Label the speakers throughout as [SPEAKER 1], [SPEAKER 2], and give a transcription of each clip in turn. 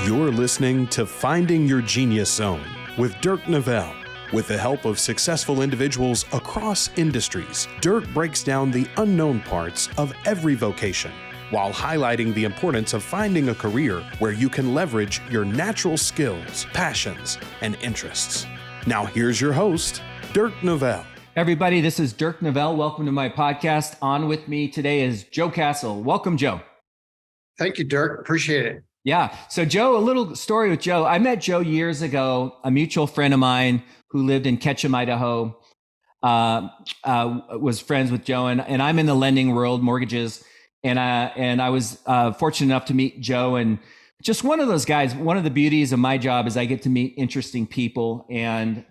[SPEAKER 1] You're listening to Finding Your Genius Zone with Dirk Nevelle. With the help of successful individuals across industries, Dirk breaks down the unknown parts of every vocation while highlighting the importance of finding a career where you can leverage your natural skills, passions, and interests. Now here's your host, Dirk Nevelle.
[SPEAKER 2] Everybody, this is Dirk Nevelle. Welcome to my podcast. On with me today is Joe Castle. Welcome, Joe.
[SPEAKER 3] Thank you, Dirk. Appreciate it.
[SPEAKER 2] Yeah. So Joe, a little story with Joe. I met Joe years ago, a mutual friend of mine who lived in Ketchum, Idaho, was friends with Joe, and I'm in the lending world, mortgages. And I was fortunate enough to meet Joe, and just one of those guys. One of the beauties of my job is I get to meet interesting people. And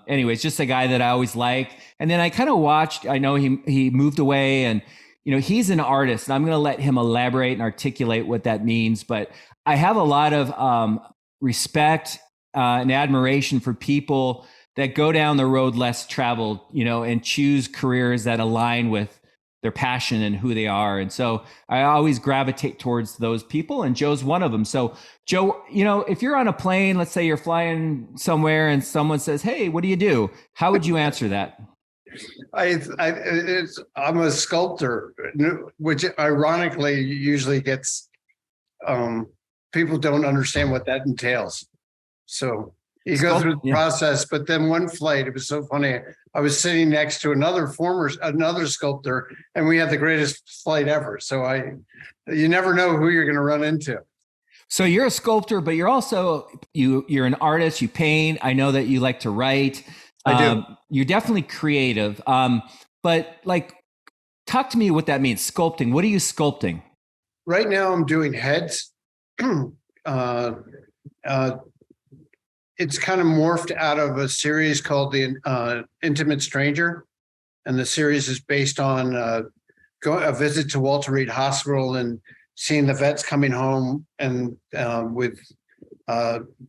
[SPEAKER 2] anyways, just a guy that I always liked. And then I kind of watched. I know he moved away, and he's an artist, and I'm going to let him elaborate and articulate what that means. But I have a lot of respect and admiration for people that go down the road less traveled, and choose careers that align with their passion and who they are. And so I always gravitate towards those people, and Joe's one of them. So Joe, if you're on a plane, let's say you're flying somewhere and someone says, "Hey, what do you do?" How would you answer that?
[SPEAKER 3] I'm a sculptor, which ironically usually gets, people don't understand what that entails. So you go through the process, but then one flight, it was so funny. I was sitting next to another sculptor, and we had the greatest flight ever. So you never know who you're going to run into.
[SPEAKER 2] So you're a sculptor, but you're also, you're an artist, you paint. I know that you like to write.
[SPEAKER 3] I do.
[SPEAKER 2] You're definitely creative. But talk to me what that means. Sculpting. What are you sculpting?
[SPEAKER 3] Right now I'm doing heads. It's kind of morphed out of a series called The Intimate Stranger. And the series is based on a visit to Walter Reed Hospital and seeing the vets coming home and with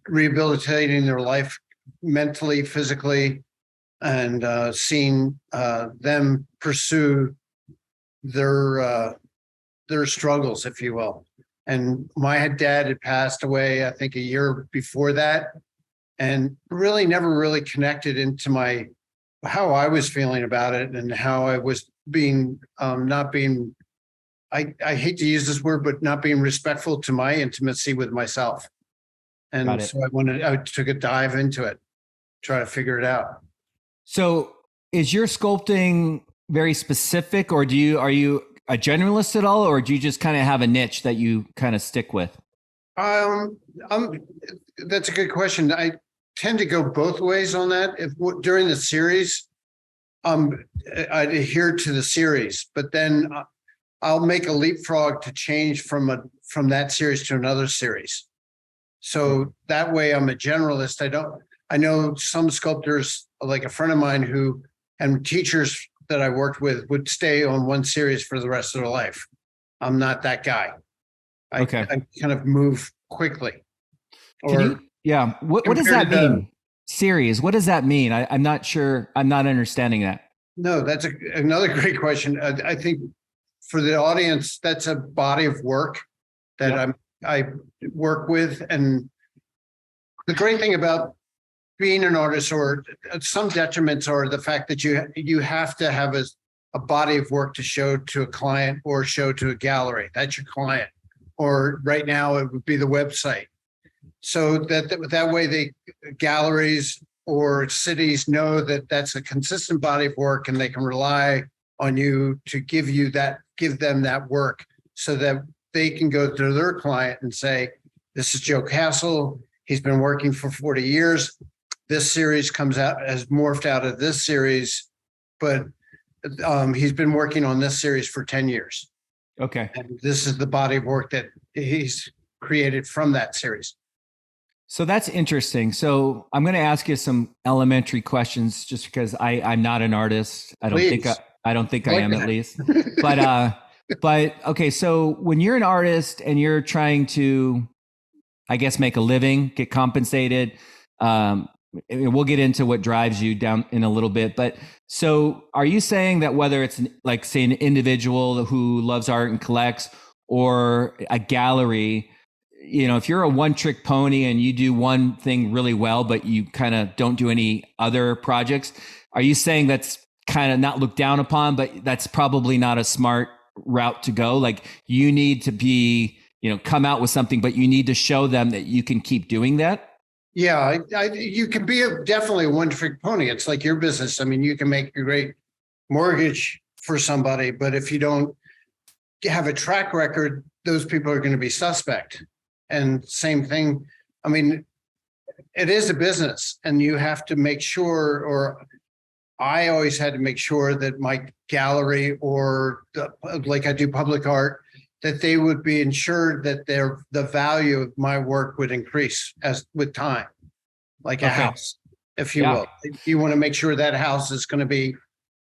[SPEAKER 3] rehabilitating their life mentally, physically, and seeing them pursue their struggles, if you will. And my dad had passed away, I think, a year before that, and really never really connected into how I was feeling about it and how I was being not being. I hate to use this word, but not being respectful to my intimacy with myself. And so I took a dive into it, try to figure it out. So
[SPEAKER 2] is your sculpting very specific, or are you a generalist at all, or do you just kind of have a niche that you kind of stick with?
[SPEAKER 3] That's a good question. I tend to go both ways on that. During the series, I'd adhere to the series, but then I'll make a leapfrog to change from that series to another series. So that way I'm a generalist. I know some sculptors, like a friend of mine and teachers that I worked with, would stay on one series for the rest of their life. I'm not that guy. I kind of move quickly.
[SPEAKER 2] What does that mean? Series. What does that mean? I'm not sure. I'm not understanding that.
[SPEAKER 3] No, that's another great question. I think for the audience, that's a body of work that I work with. And the great thing about being an artist, or some detriments, are the fact that you have to have a body of work to show to a client or show to a gallery. That's your client. Or right now it would be the website. So that way the galleries or cities know that that's a consistent body of work, and they can rely on you to give them that work, so that they can go to their client and say, "This is Joe Castle. He's been working for 40 years. This series has morphed out of this series, but he's been working on this series for 10 years.
[SPEAKER 2] Okay.
[SPEAKER 3] And this is the body of work that he's created from that series."
[SPEAKER 2] So that's interesting. So I'm going to ask you some elementary questions, just because I'm not an artist. I don't think I am, at least. But okay. So when you're an artist and you're trying to, I guess, make a living, get compensated, we'll get into what drives you down in a little bit. But so are you saying that whether it's like, say, an individual who loves art and collects, or a gallery, if you're a one trick pony and you do one thing really well, but you kind of don't do any other projects, are you saying that's kind of not looked down upon, but that's probably not a smart route to go? Like you need to be, come out with something, but you need to show them that you can keep doing that.
[SPEAKER 3] Yeah, you can be definitely a one-trick pony. It's like your business. I mean, you can make a great mortgage for somebody, but if you don't have a track record, those people are going to be suspect. And same thing. I mean, it is a business, and you have to make sure, or I always had to make sure that my gallery or like I do public art, that they would be ensured that the value of my work would increase as with time, like a house, if you will. You want to make sure that house is going to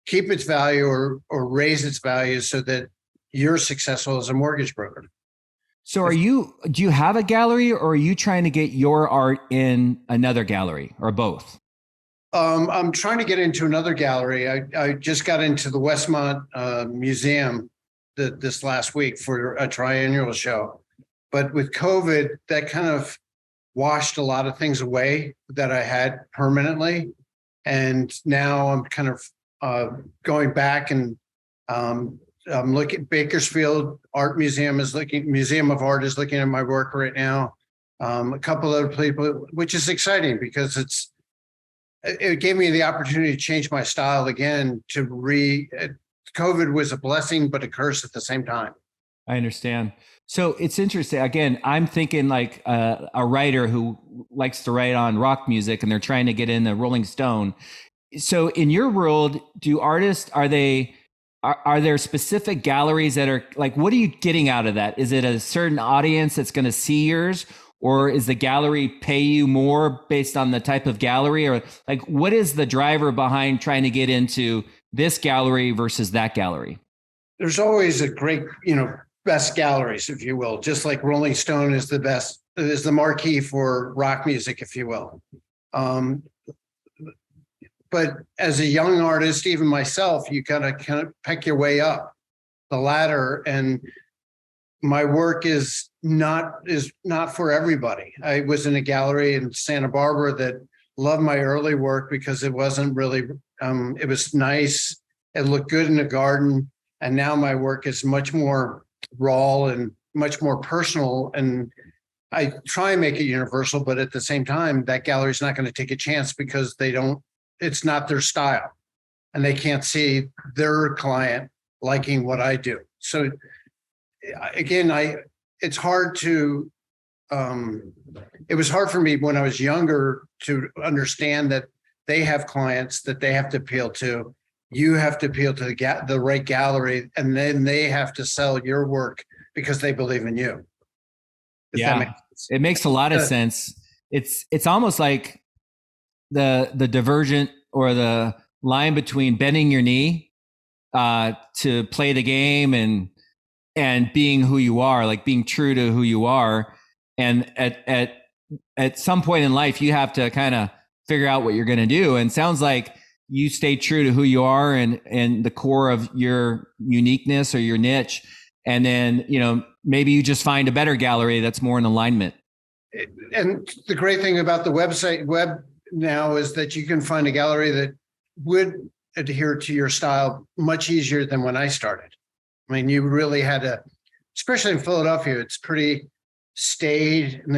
[SPEAKER 3] keep its value or raise its value so that you're successful as a mortgage broker.
[SPEAKER 2] So do you have a gallery, or are you trying to get your art in another gallery, or both?
[SPEAKER 3] I'm trying to get into another gallery. I just got into the Westmont Museum this last week for a triennial show. But with COVID, that kind of washed a lot of things away that I had permanently. And now I'm kind of going back, and I'm looking. Bakersfield Art Museum Museum of Art is looking at my work right now. A couple other people, which is exciting because it gave me the opportunity to change my style again. COVID was a blessing, but a curse at the same time.
[SPEAKER 2] I understand. So it's interesting. Again, I'm thinking like a writer who likes to write on rock music, and they're trying to get in the Rolling Stone. So in your world, do artists, are there specific galleries that are like, what are you getting out of that? Is it a certain audience that's going to see yours? Or is the gallery pay you more based on the type of gallery? Or like, what is the driver behind trying to get into this gallery versus that gallery?
[SPEAKER 3] There's always a great, best galleries, if you will, just like Rolling Stone is the marquee for rock music, if you will. But as a young artist, even myself, you gotta kind of peck your way up the ladder, and my work is not for everybody. I was in a gallery in Santa Barbara that loved my early work because it wasn't really, it was nice. It looked good in the garden. And now my work is much more raw and much more personal. And I try and make it universal, but at the same time, that gallery is not going to take a chance because it's not their style, and they can't see their client liking what I do. So again, it's hard to, it was hard for me when I was younger to understand that they have clients that they have to appeal to. You have to appeal to the right gallery, and then they have to sell your work because they believe in you.
[SPEAKER 2] Yeah, it makes a lot of sense. It's almost like the divergent or the line between bending your knee to play the game and being who you are, like being true to who you are. And at some point in life, you have to kind of figure out what you're going to do. And it sounds like you stay true to who you are and the core of your uniqueness or your niche. And then, maybe you just find a better gallery that's more in alignment.
[SPEAKER 3] And the great thing about the web now is that you can find a gallery that would adhere to your style much easier than when I started. I mean, you really had to, especially in Philadelphia, it's pretty staid. And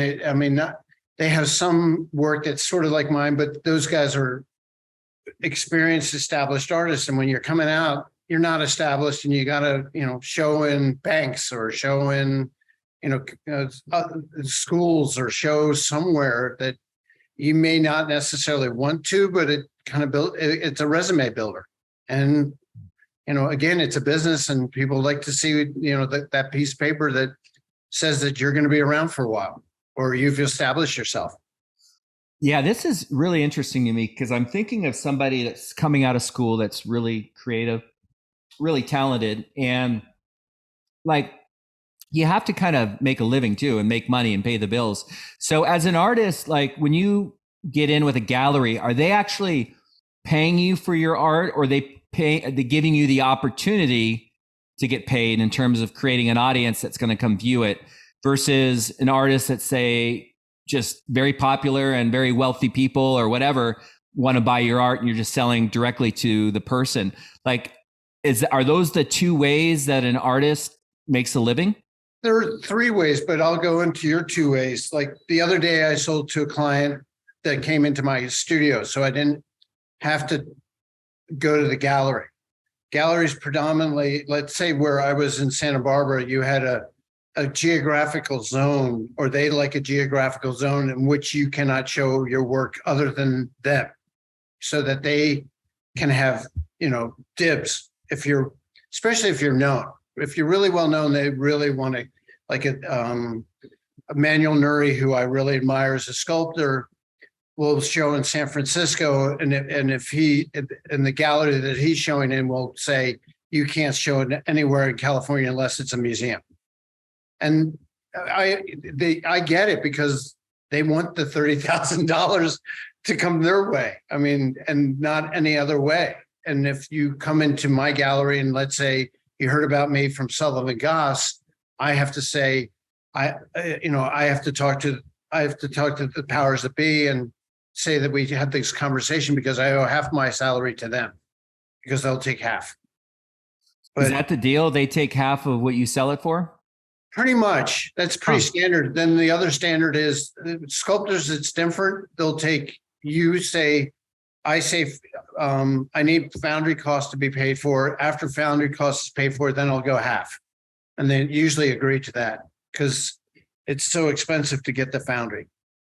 [SPEAKER 3] they have some work that's sort of like mine, but those guys are experienced, established artists. And when you're coming out, you're not established, and you got to, show in banks or show in, schools or show somewhere that you may not necessarily want to, but it kind of it's a resume builder. And, again, it's a business, and people like to see, that piece of paper that says that you're going to be around for a while or you've established yourself.
[SPEAKER 2] Yeah, this is really interesting to me because I'm thinking of somebody that's coming out of school that's really creative, really talented, and like you have to kind of make a living too and make money and pay the bills. So as an artist, like when you get in with a gallery, are they actually paying you for your art, or they're giving you the opportunity to get paid in terms of creating an audience that's going to come view it? versus an artist that, say, just very popular and very wealthy people or whatever want to buy your art and you're just selling directly to the person? Like, are those the two ways that an artist makes a living?
[SPEAKER 3] There are three ways, but I'll go into your two ways. Like the other day, I sold to a client that came into my studio, so I didn't have to go to the gallery. Galleries predominantly, let's say where I was in Santa Barbara, you had a geographical zone, or they like a geographical zone in which you cannot show your work other than them, so that they can have, dibs. Especially if you're known. If you're really well known, they really want to, like Emmanuel Nuri, who I really admire as a sculptor, will show in San Francisco, and if he in the gallery that he's showing in will say you can't show it anywhere in California unless it's a museum. And I get it, because they want the $30,000 to come their way. I mean, and not any other way. And if you come into my gallery and let's say you heard about me from Sullivan Goss, I have to say, I have to talk to the powers that be and say that we had this conversation, because I owe half my salary to them, because they'll take half. But
[SPEAKER 2] is that the deal? They take half of what you sell it for?
[SPEAKER 3] Pretty much. That's pretty standard. Then the other standard is sculptors. It's different. They'll take, I say, I need foundry costs to be paid for. After foundry costs is paid for, then I'll go half. And they usually agree to that, because it's so expensive to get the foundry.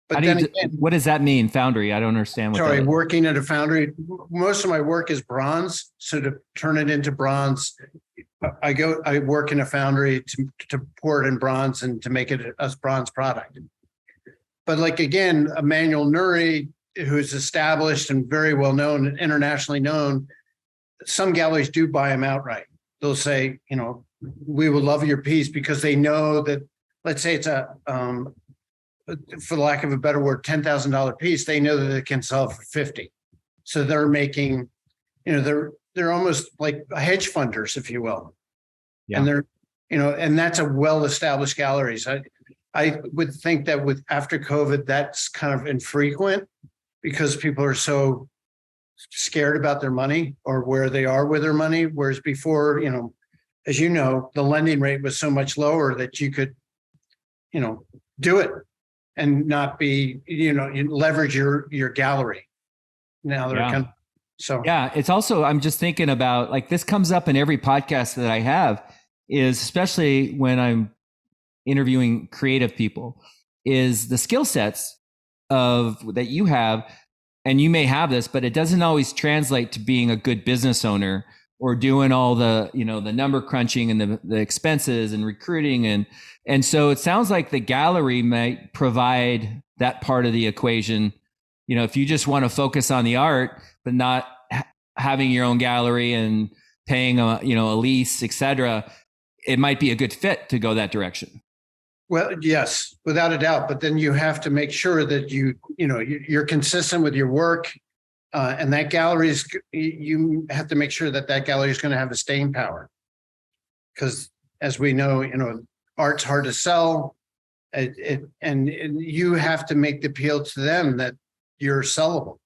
[SPEAKER 3] But then again,
[SPEAKER 2] what does that mean, foundry? I don't understand.
[SPEAKER 3] Working at a foundry, most of my work is bronze. So to turn it into bronze, I work in a foundry to pour it in bronze and to make it a bronze product. But like, again, Emmanuel Nuri, who's established and very well known and internationally known, some galleries do buy him outright. They'll say, we would love your piece, because they know that, let's say it's for lack of a better word, $10,000 piece, they know that they can sell it for 50. So they're making, they're almost like hedge funders, if you will. Yeah. And they're, and that's a well-established galleries. I would think that after COVID, that's kind of infrequent, because people are so scared about their money or where they are with their money. Whereas before, as you know, the lending rate was so much lower that you could, do it and not be, you leverage your gallery. Now they're kind of, so.
[SPEAKER 2] Yeah. It's also, I'm just thinking about, like, this comes up in every podcast that I have, is especially when I'm interviewing creative people, is the skill sets that you have, and you may have this, but it doesn't always translate to being a good business owner or doing all the, the number crunching and the expenses and recruiting. And so it sounds like the gallery might provide that part of the equation. If you just want to focus on the art, but not having your own gallery and paying a lease, et cetera, it might be a good fit to go that direction.
[SPEAKER 3] Well, yes, without a doubt. But then you have to make sure that you're consistent with your work, and that you have to make sure that gallery is going to have a staying power. Because as we know, art's hard to sell, and you have to make the appeal to them that you're sellable,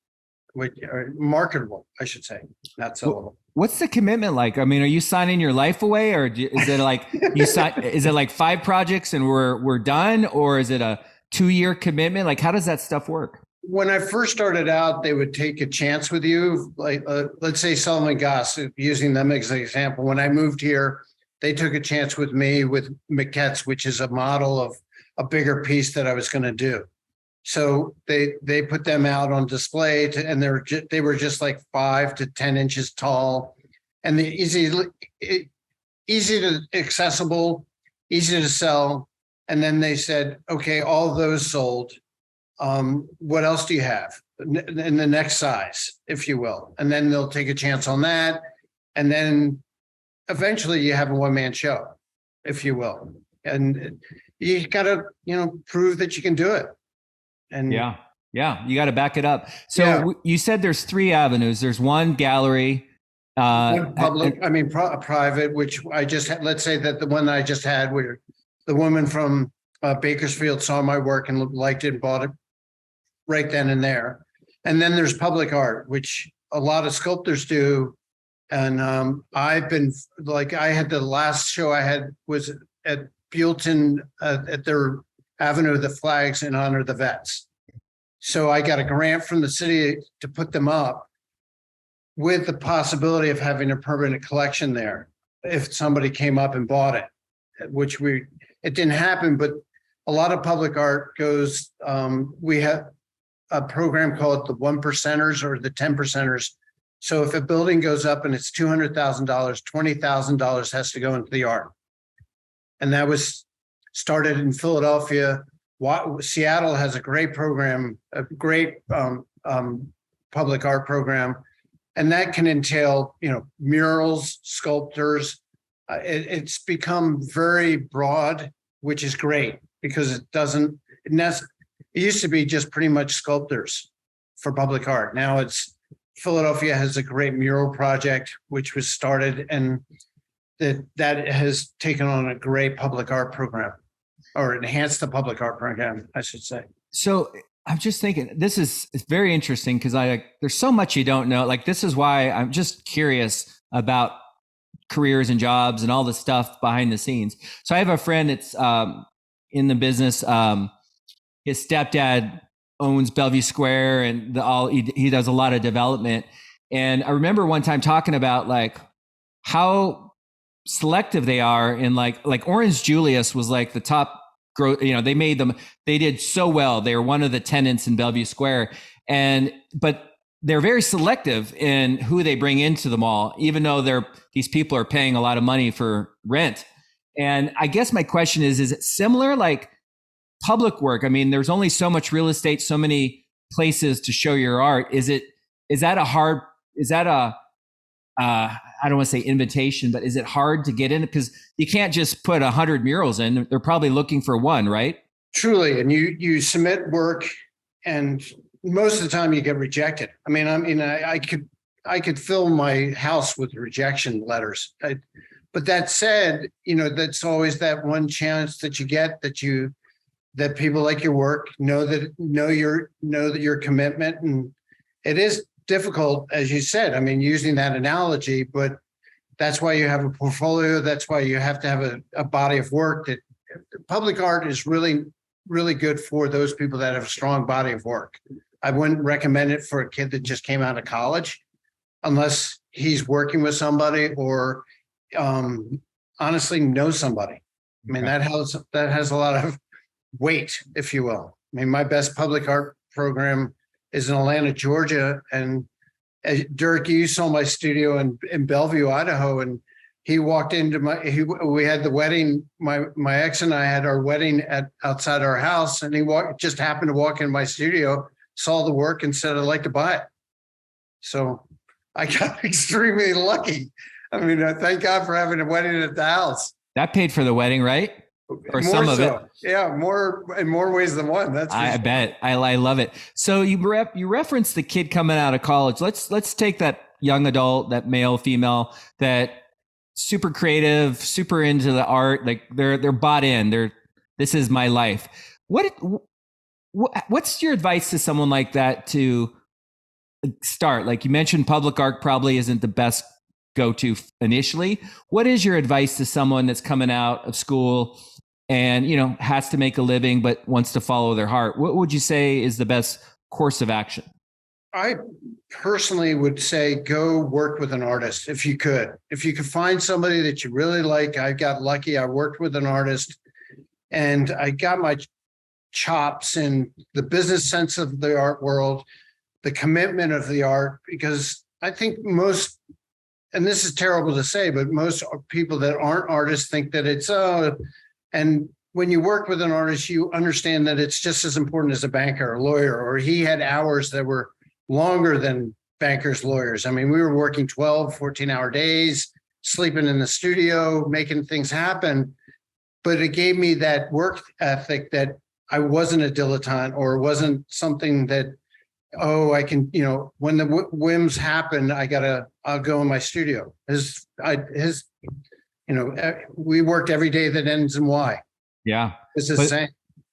[SPEAKER 3] or marketable, I should say, not sellable.
[SPEAKER 2] What's the commitment like? I mean, are you signing your life away, or is it like is it like 5 projects and we're done, or is it a 2-year commitment? Like, how does that stuff work?
[SPEAKER 3] When I first started out, they would take a chance with you. Like, let's say Sullivan Goss, using them as an example. When I moved here, they took a chance with me with maquettes, which is a model of a bigger piece that I was going to do. So they put them out on display, and they were just like 5 to 10 inches tall, and easy to accessible, easy to sell. And then they said, okay, all of those sold. What else do you have in the next size, if you will? And then they'll take a chance on that. And then eventually you have a one-man show, if you will. And you got to, prove that you can do it. And
[SPEAKER 2] yeah, you got to back it up. So you said there's 3 avenues. There's one gallery,
[SPEAKER 3] one public, private, which I just had. Let's say that the one that I just had, where the woman from Bakersfield saw my work and liked it and bought it right then and there. And then there's public art, which a lot of sculptors do. And I've been I had the last show I had was at Buellton at their Avenue of the Flags in honor of the vets. So I got a grant from the city to put them up with the possibility of having a permanent collection there if somebody came up and bought it, which it didn't happen, but a lot of public art goes, we have a program called the 1%ers or the 10%ers. So if a building goes up and it's $200,000, $20,000 has to go into the art. And that was started in Philadelphia. Seattle has a great program, a great public art program. And that can entail, murals, sculptors. It's become very broad, which is great because it used to be just pretty much sculptors for public art. Now Philadelphia has a great mural project, which was started, and that has taken on a great public art program, or enhanced the public art program, I should say.
[SPEAKER 2] So I'm just thinking, it's very interesting because there's so much you don't know. Like, this is why I'm just curious about careers and jobs and all the stuff behind the scenes. So I have a friend that's in the business. His stepdad owns Bellevue Square and he does a lot of development. And I remember one time talking about like how selective they are in like Orange Julius was like the top growth, they did so well. They were one of the tenants in Bellevue Square. But they're very selective in who they bring into the mall, even though these people are paying a lot of money for rent. And I guess my question is it similar, like public work? I mean, there's only so much real estate, so many places to show your art. I don't want to say invitation, but is it hard to get in? Because you can't just put 100 murals in. They're probably looking for one, right?
[SPEAKER 3] Truly. And you submit work, and most of the time you get rejected. I could fill my house with rejection letters. But that said, that's always that one chance that you get that people like your work, know that your commitment. And it is difficult, as you said, using that analogy, but that's why you have a portfolio. That's why you have to have a body of work. That public art is really, really good for those people that have a strong body of work. I wouldn't recommend it for a kid that just came out of college, unless he's working with somebody or honestly knows somebody. That has a lot of weight, if you will. My best public art program is in Atlanta, Georgia. And Dirk, you saw my studio in Bellevue, Idaho, and he walked into we had the wedding. My ex and I had our wedding outside our house, and he just happened to walk in my studio, saw the work, and said, "I'd like to buy it." So I got extremely lucky. Thank God for having a wedding at the house.
[SPEAKER 2] That paid for the wedding, right? Or some of it.
[SPEAKER 3] Yeah, in more ways than one.
[SPEAKER 2] I bet. I love it. So you referenced the kid coming out of college. Let's take that young adult, that male, female, that super creative, super into the art. Like they're bought in. This is my life. What's your advice to someone like that to start? Like you mentioned, public art probably isn't the best go-to initially. What is your advice to someone that's coming out of school and, has to make a living, but wants to follow their heart? What would you say is the best course of action?
[SPEAKER 3] I personally would say go work with an artist if you could. If you could find somebody that you really like. I got lucky. I worked with an artist and I got my chops in the business sense of the art world, the commitment of the art, because I think most, and this is terrible to say, but most people that aren't artists think that it's, and when you work with an artist, you understand that it's just as important as a banker or lawyer, or he had hours that were longer than bankers, lawyers. We were working 12, 14-hour days, sleeping in the studio, making things happen. But it gave me that work ethic that I wasn't a dilettante, or wasn't something that, I can, when the whims happen, I'll go in my studio. We worked every day that ends in Y.
[SPEAKER 2] Yeah.
[SPEAKER 3] It's the same.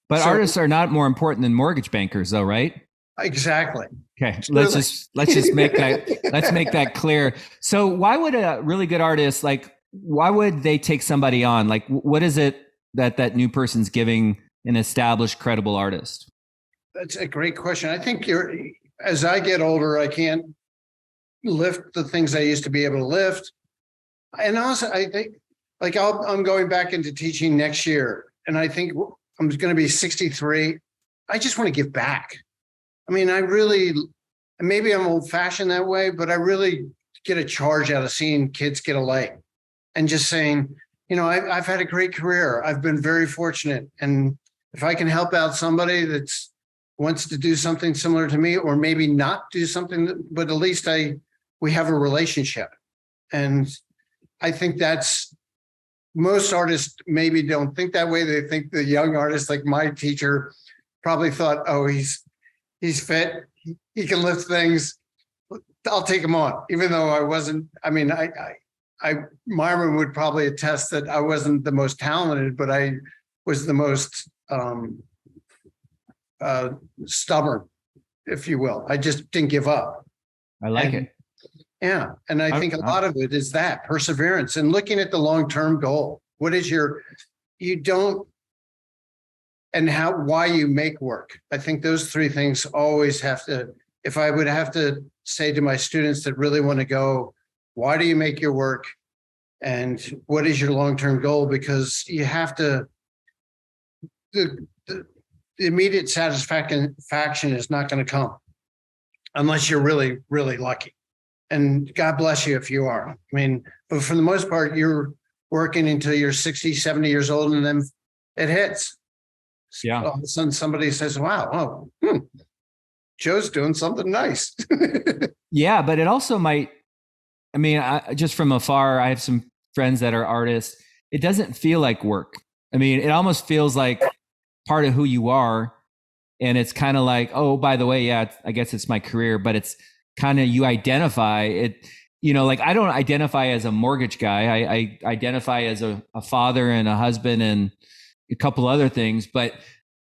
[SPEAKER 2] But
[SPEAKER 3] So-
[SPEAKER 2] artists are not more important than mortgage bankers, though, right?
[SPEAKER 3] Exactly.
[SPEAKER 2] Okay, let's just make that clear. So, why would a really good artist, like, why would they take somebody on? Like, what is it that new person's giving an established, credible artist?
[SPEAKER 3] That's a great question. I think as I get older, I can't lift the things I used to be able to lift. And also, I think, like, I'm going back into teaching next year, and I think I'm going to be 63. I just want to give back. I mean, maybe I'm old fashioned that way, but I really get a charge out of seeing kids get a leg and just saying, I've had a great career. I've been very fortunate. And if I can help out somebody that wants to do something similar to me, or maybe not do something, but at least we have a relationship. And I think most artists maybe don't think that way. They think the young artist, like my teacher, probably thought, oh, he's fit, he can lift things, I'll take him on, even though I wasn't. I mean, Myron would probably attest that I wasn't the most talented, but I was the most stubborn, if you will. I just didn't give up.
[SPEAKER 2] I like it.
[SPEAKER 3] Yeah. And I think a lot of it is that perseverance and looking at the long-term goal. What is why you make work. I think those three things always have to, if I would have to say to my students that really want to go, why do you make your work? And what is your long-term goal? Because you have to, the immediate satisfaction is not going to come unless you're really, really lucky. And God bless you if you are. I mean, but for the most part, you're working until you're 60, 70 years old, and then it hits.
[SPEAKER 2] Yeah.
[SPEAKER 3] All of a sudden somebody says, wow, Joe's doing something nice.
[SPEAKER 2] Yeah, but it also might, I mean, just from afar, I have some friends that are artists. It doesn't feel like work. I mean, it almost feels like part of who you are. And it's kind of like, oh, by the way, yeah, I guess it's my career, but it's kind of, you identify it, like I don't identify as a mortgage guy. I identify as a father and a husband and a couple other things, but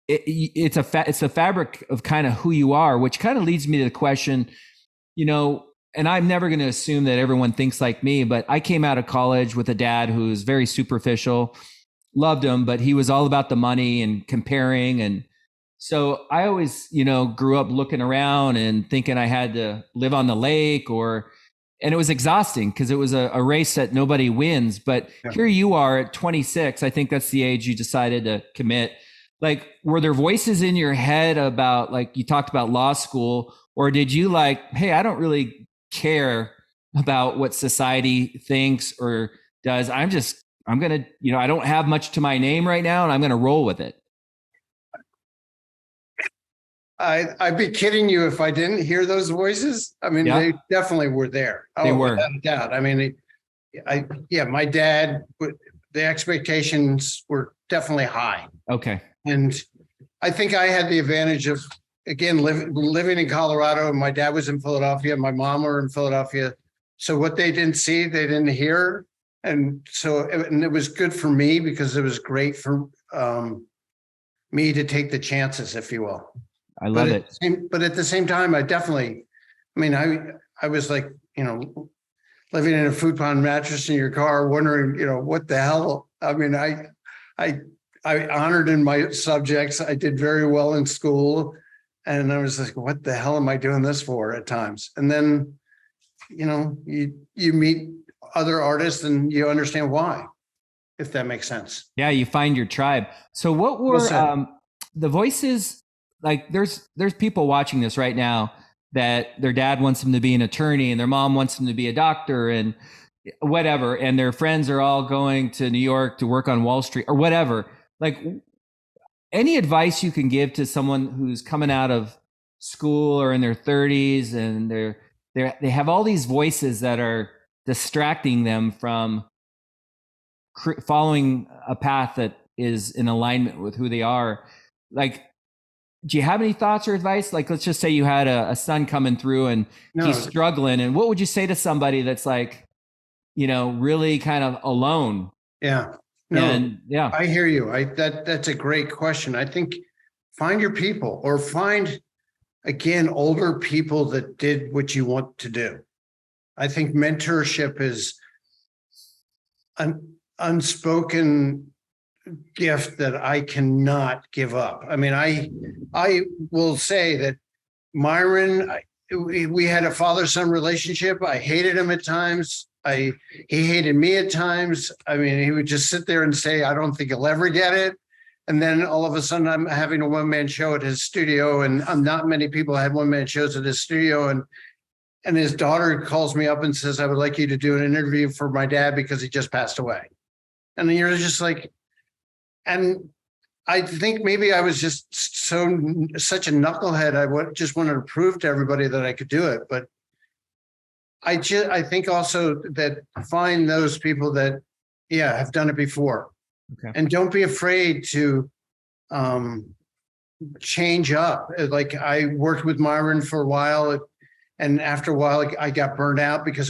[SPEAKER 2] it's the fabric of kind of who you are, which kind of leads me to the question, and I'm never going to assume that everyone thinks like me, but I came out of college with a dad who's very superficial, loved him, but he was all about the money and comparing. And so I always, grew up looking around and thinking I had to live on the lake and it was exhausting because it was a race that nobody wins. But Here you are at 26. I think that's the age you decided to commit. Like, were there voices in your head about, like, you talked about law school, or did you like, hey, I don't really care about what society thinks or does. I'm going to, I don't have much to my name right now and I'm going to roll with it.
[SPEAKER 3] I'd be kidding you if I didn't hear those voices. I mean, They definitely were there.
[SPEAKER 2] They were.
[SPEAKER 3] Without a doubt. I mean, my dad, the expectations were definitely high.
[SPEAKER 2] Okay.
[SPEAKER 3] And I think I had the advantage of, again, living in Colorado, and my dad was in Philadelphia, my mom were in Philadelphia. So what they didn't see, they didn't hear. And it was good for me because it was great for me to take the chances, if you will.
[SPEAKER 2] I love it.
[SPEAKER 3] But at the same time, I was like, living in a futon mattress in your car, wondering, what the hell? I mean, I honored in my subjects. I did very well in school. And I was like, what the hell am I doing this for at times? And then, you meet other artists and you understand why, if that makes sense.
[SPEAKER 2] Yeah, you find your tribe. So what were the voices? Like, there's people watching this right now that their dad wants them to be an attorney and their mom wants them to be a doctor and whatever. And their friends are all going to New York to work on Wall Street or whatever. Like, any advice you can give to someone who's coming out of school or in their 30s and they have all these voices that are distracting them from following a path that is in alignment with who they are. Like, do you have any thoughts or advice? Like, let's just say you had a son coming through and he's struggling. And what would you say to somebody that's like, really kind of alone?
[SPEAKER 3] Yeah. No, I hear you. That's a great question. I think find your people, or find, again, older people that did what you want to do. I think mentorship is an unspoken gift that I cannot give up. I mean, I will say that Myron, we had a father-son relationship. I hated him at times. He hated me at times. I mean, he would just sit there and say, I don't think he'll ever get it. And then all of a sudden I'm having a one-man show at his studio, and not many people had one-man shows at his studio. And his daughter calls me up and says, I would like you to do an interview for my dad because he just passed away. And you're just like, and I think maybe I was just such a knucklehead. I just wanted to prove to everybody that I could do it. But I think also that find those people that, have done it before.
[SPEAKER 2] Okay.
[SPEAKER 3] And don't be afraid to change up. Like, I worked with Myron for a while, and after a while I got burned out because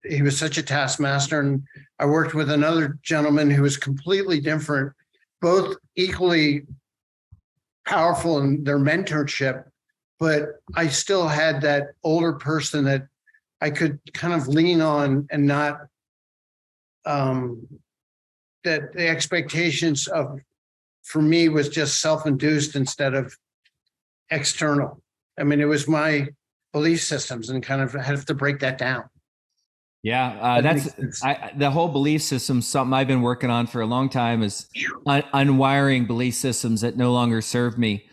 [SPEAKER 3] he was such a taskmaster. And I worked with another gentleman who was completely different, both equally powerful in their mentorship, but I still had that older person that I could kind of lean on, and not that the expectations for me was just self-induced instead of external. I mean, it was my belief systems, and kind of have to break that down.
[SPEAKER 2] Yeah, the whole belief system, something I've been working on for a long time, is unwiring belief systems that no longer serve me.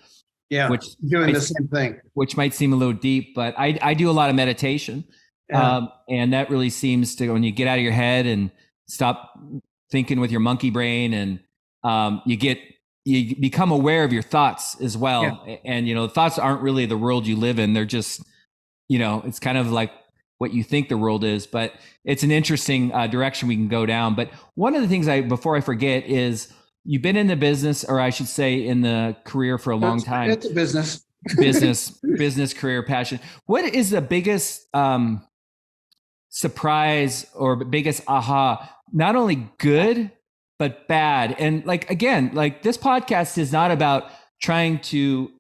[SPEAKER 3] Yeah,
[SPEAKER 2] which
[SPEAKER 3] doing the same thing.
[SPEAKER 2] Which might seem a little deep, but I do a lot of meditation.
[SPEAKER 3] Yeah.
[SPEAKER 2] And that really seems to, when you get out of your head and stop thinking with your monkey brain, and you become aware of your thoughts as well. Yeah. And, thoughts aren't really the world you live in. They're just, it's kind of like what you think the world is, but it's an interesting direction we can go down. But one of the things before I forget, is you've been in the business, or I should say in the career, for a long time.
[SPEAKER 3] It's a business.
[SPEAKER 2] business career, passion. What is the biggest surprise or biggest aha, not only good, but bad? And again, this podcast is not about trying to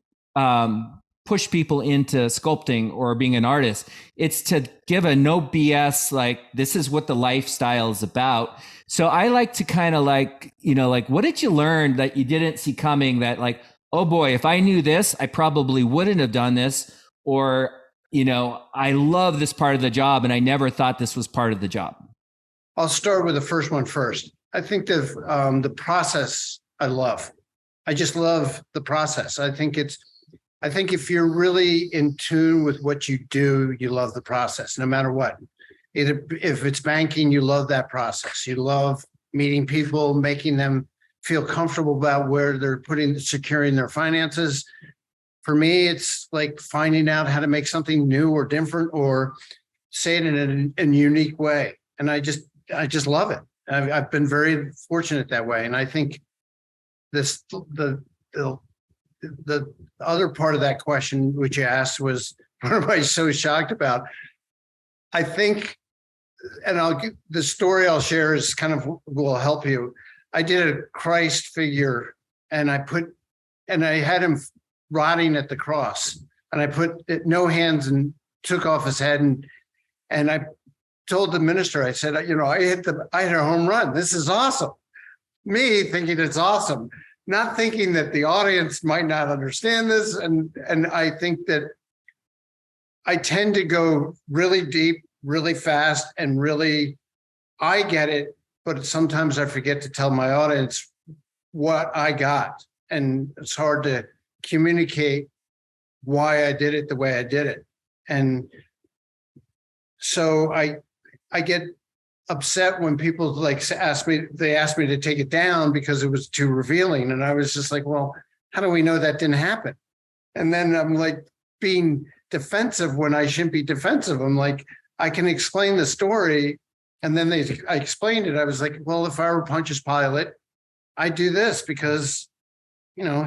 [SPEAKER 2] push people into sculpting or being an artist. It's to give a no BS, this is what the lifestyle is about. So I like to kind of what did you learn that you didn't see coming, that oh boy, if I knew this, I probably wouldn't have done this. Or, I love this part of the job and I never thought this was part of the job.
[SPEAKER 3] I'll start with the first one first. I think the process I love. I just love the process. I think if you're really in tune with what you do, you love the process, no matter what. Either if it's banking, you love that process. You love meeting people, making them feel comfortable about where they're securing their finances. For me, it's like finding out how to make something new or different, or say it in a unique way. And I just love it. I've been very fortunate that way. And I think the other part of that question, which you asked, was, what am I so shocked about? I think, and the story I'll share is will help you. I did a Christ figure, and I had him rotting at the cross, and I put no hands and took off his head, and I told the minister, I said, I hit a home run. This is awesome. Me thinking it's awesome, not thinking that the audience might not understand this. And I think that I tend to go really deep, really fast, and I get it, but sometimes I forget to tell my audience what I got. And it's hard to communicate why I did it the way I did it. And so I get upset when people ask me to take it down because it was too revealing. And I was just like, well, how do we know that didn't happen? And then I'm being defensive when I shouldn't be defensive. I'm like, I can explain the story. And then I explained it. I was like, well, if I were Pontius Pilate, I do this because,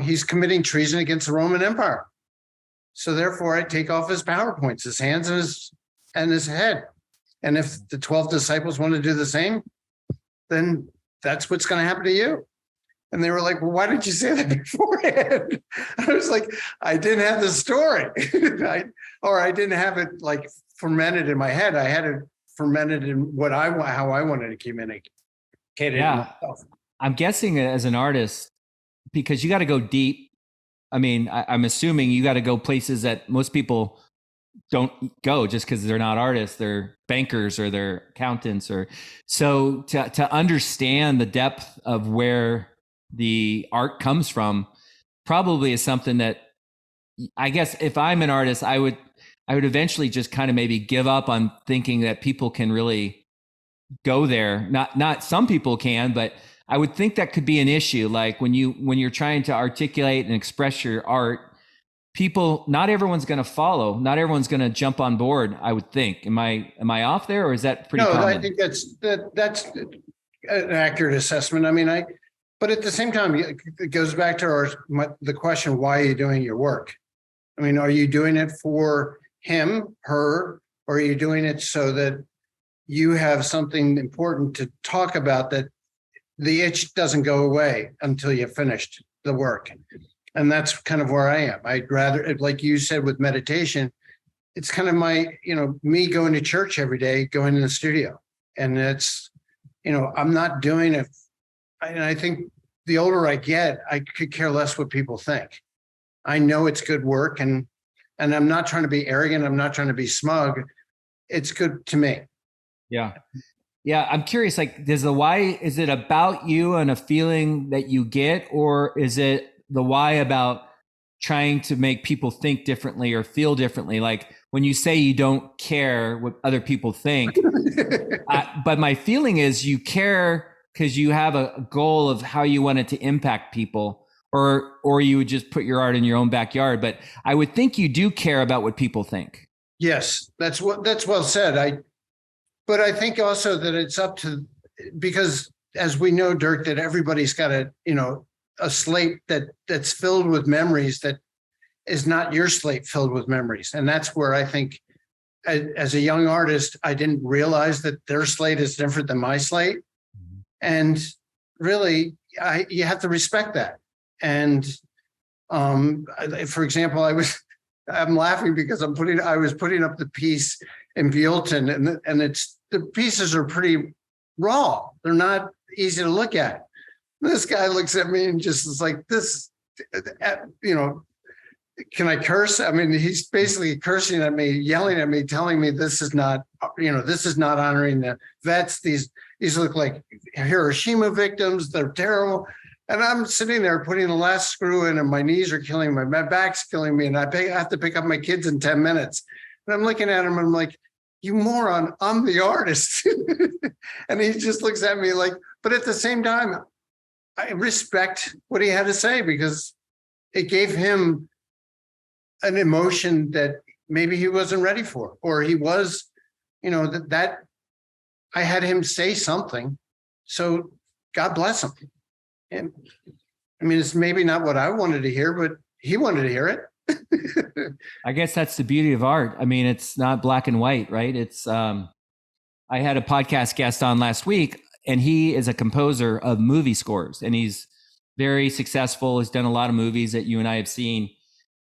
[SPEAKER 3] he's committing treason against the Roman Empire. So therefore I take off his PowerPoints, his hands and his head. And if the 12 disciples want to do the same, then that's what's going to happen to you. And they were like, well, why didn't you say that beforehand? I was like, I didn't have the story. I didn't have it like fermented in my head. I had it fermented in how I wanted to communicate it myself.
[SPEAKER 2] I'm guessing as an artist, because you got to go deep. I mean, I'm assuming you got to go places that most people don't go just because they're not artists, they're bankers or they're accountants, or so to understand the depth of where the art comes from probably is something that I guess if I'm an artist, I would eventually just kind of maybe give up on thinking that people can really go there. Not some people can, but I would think that could be an issue. Like when you're trying to articulate and express your art, people, not everyone's going to follow. Not everyone's going to jump on board, I would think. Am I off there, or is that pretty common?
[SPEAKER 3] I think that's an accurate assessment. I mean, but at the same time, it goes back to the question, why are you doing your work? I mean, are you doing it for him, her, or are you doing it so that you have something important to talk about, that the itch doesn't go away until you've finished the work? And that's kind of where I am. I'd rather, like you said, with meditation, it's kind of me going to church every day, going in the studio. And it's, I'm not doing it. And I think the older I get, I could care less what people think. I know it's good work, and I'm not trying to be arrogant. I'm not trying to be smug. It's good to me.
[SPEAKER 2] Yeah. Yeah. I'm curious, like, is it about you and a feeling that you get, or is it the why about trying to make people think differently or feel differently? Like when you say you don't care what other people think, but my feeling is you care because you have a goal of how you want it to impact people, or you would just put your art in your own backyard. But I would think you do care about what people think.
[SPEAKER 3] Yes, that's well said. But I think also that it's up to, because as we know, Dirk, that everybody's got a slate that's filled with memories that is not your slate filled with memories. And that's where I think as a young artist, I didn't realize that their slate is different than my slate. And really, you have to respect that. And for example, I'm laughing because I was putting up the piece in Buellton, and the pieces are pretty raw. They're not easy to look at. This guy looks at me and just is like, this, can I curse? I mean, he's basically cursing at me, yelling at me, telling me this is not honoring the vets. These look like Hiroshima victims. They're terrible. And I'm sitting there putting the last screw in, and my knees are killing me. My back's killing me. And I have to pick up my kids in 10 minutes. And I'm looking at him, and I'm like, you moron, I'm the artist. And he just looks at me like, but at the same time, I respect what he had to say, because it gave him an emotion that maybe he wasn't ready for, or he was, that I had him say something. So God bless him. And I mean, it's maybe not what I wanted to hear, but he wanted to hear it.
[SPEAKER 2] I guess that's the beauty of art. I mean, it's not black and white, right? It's, I had a podcast guest on last week, and he is a composer of movie scores, and he's very successful. He's done a lot of movies that you and I have seen.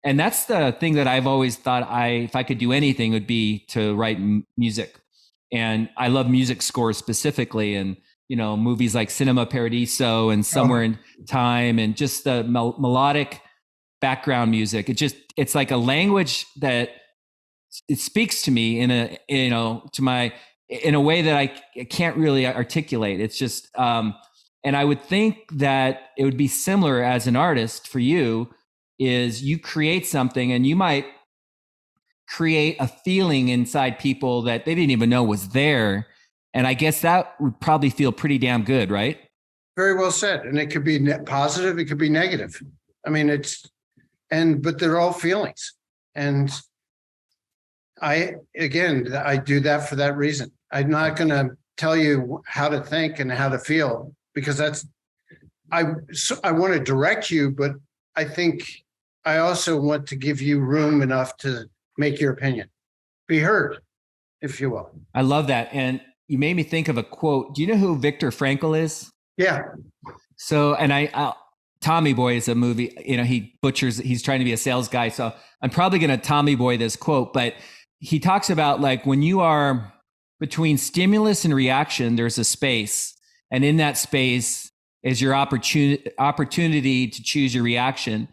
[SPEAKER 2] And that's the thing that I've always thought if I could do anything, would be to write music. And I love music scores specifically. And, movies like Cinema Paradiso and Somewhere in Time, and just the melodic background music. It's like a language that it speaks to me in a way that I can't really articulate. It's just, and I would think that it would be similar as an artist for you, is you create something and you might create a feeling inside people that they didn't even know was there. And I guess that would probably feel pretty damn good, right?
[SPEAKER 3] Very well said. And it could be positive, it could be negative. I mean, but they're all feelings. And I do that for that reason. I'm not going to tell you how to think and how to feel, because I want to direct you, but I think I also want to give you room enough to make your opinion be heard, if you will.
[SPEAKER 2] I love that. And you made me think of a quote. Do you know who Viktor Frankl is?
[SPEAKER 3] Yeah.
[SPEAKER 2] So, and Tommy Boy is a movie, he's trying to be a sales guy. So I'm probably going to Tommy Boy this quote, but he talks about like when you are between stimulus and reaction, there's a space. And in that space is your opportunity to choose your reaction.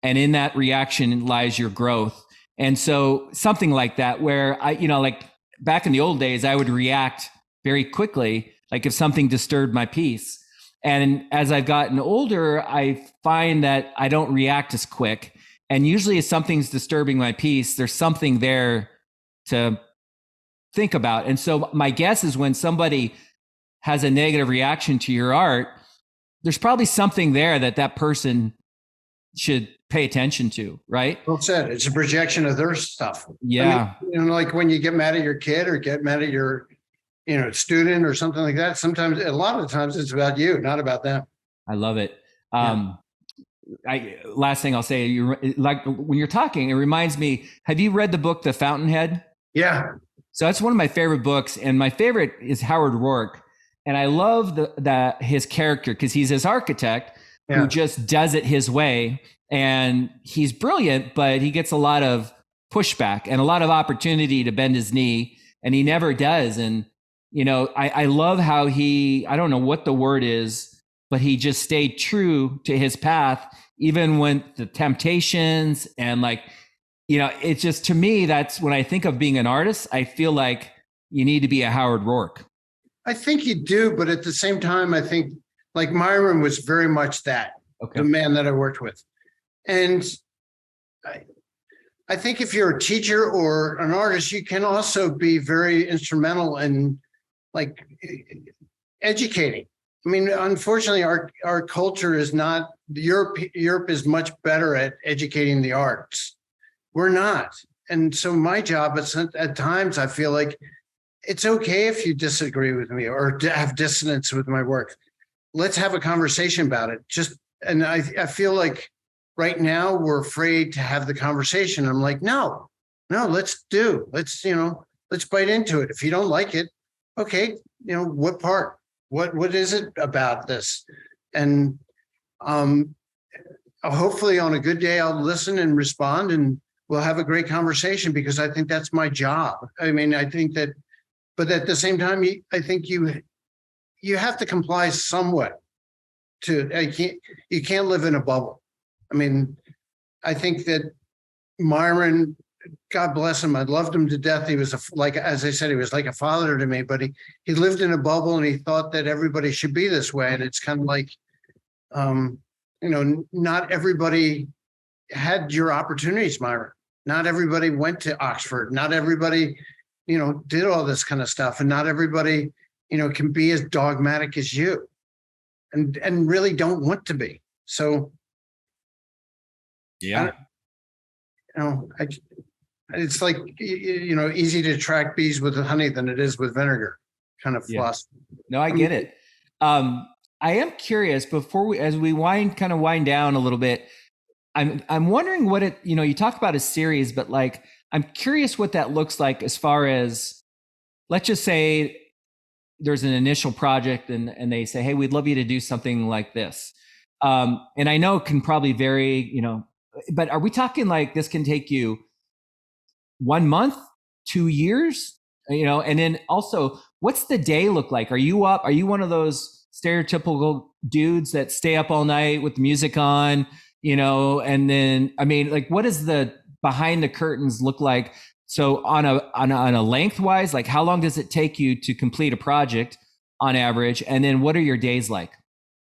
[SPEAKER 2] And in that reaction lies your growth. And so something like that, where like back in the old days, I would react very quickly, like if something disturbed my peace. And as I've gotten older, I find that I don't react as quick. And usually if something's disturbing my peace, there's something there to think about. And so my guess is when somebody has a negative reaction to your art, there's probably something there that person should pay attention to, right?
[SPEAKER 3] Well said. It's a projection of their stuff.
[SPEAKER 2] Yeah.
[SPEAKER 3] I mean, like when you get mad at your kid or get mad at your student or something like that, sometimes, a lot of the times it's about you, not about them.
[SPEAKER 2] I love it. Last thing I'll say, like when you're talking, it reminds me, have you read the book, The Fountainhead?
[SPEAKER 3] Yeah.
[SPEAKER 2] So that's one of my favorite books. And my favorite is Howard Rourke. And I love his character because he's this architect who just does it his way. And he's brilliant, but he gets a lot of pushback and a lot of opportunity to bend his knee. And he never does. And I love how I don't know what the word is, but he just stayed true to his path, even when the temptations and it's just, to me, that's when I think of being an artist, I feel like you need to be a Howard Rourke. I
[SPEAKER 3] think you do, but at the same time, I think like Myron was very much that, the man that I worked with. And I think if you're a teacher or an artist, you can also be very instrumental in like educating. I mean, unfortunately, our culture is not, Europe is much better at educating the arts. We're not. And so my job is, at times, I feel like it's okay if you disagree with me or have dissonance with my work. Let's have a conversation about it. And I feel like right now we're afraid to have the conversation. I'm like, no, let's bite into it. If you don't like it, okay, what part? What is it about this? And hopefully on a good day, I'll listen and respond and we'll have a great conversation because I think that's my job. I mean, I think that, but at the same time, I think you have to comply somewhat you can't live in a bubble. I mean, I think that Myron, God bless him, I loved him to death. He was as I said, he was like a father to me, but he lived in a bubble and he thought that everybody should be this way. And it's kind of like, not everybody had your opportunities, Myron. Not everybody went to Oxford. Not everybody, did all this kind of stuff. And not everybody, can be as dogmatic as you and really don't want to be. So,
[SPEAKER 2] yeah.
[SPEAKER 3] It's like, easy to attract bees with honey than it is with vinegar kind of philosophy.
[SPEAKER 2] No, I get it. I am curious as we wind down a little bit, I'm wondering what you talked about a series, but I'm curious what that looks like as far as, let's just say there's an initial project and they say, hey, we'd love you to do something like this. And I know it can probably vary, but are we talking like this can take you 1 month, 2 years, and then also what's the day look like? Are you one of those stereotypical dudes that stay up all night with music on, and then, what does the behind the curtains look like? So on a lengthwise, like how long does it take you to complete a project on average? And then what are your days like?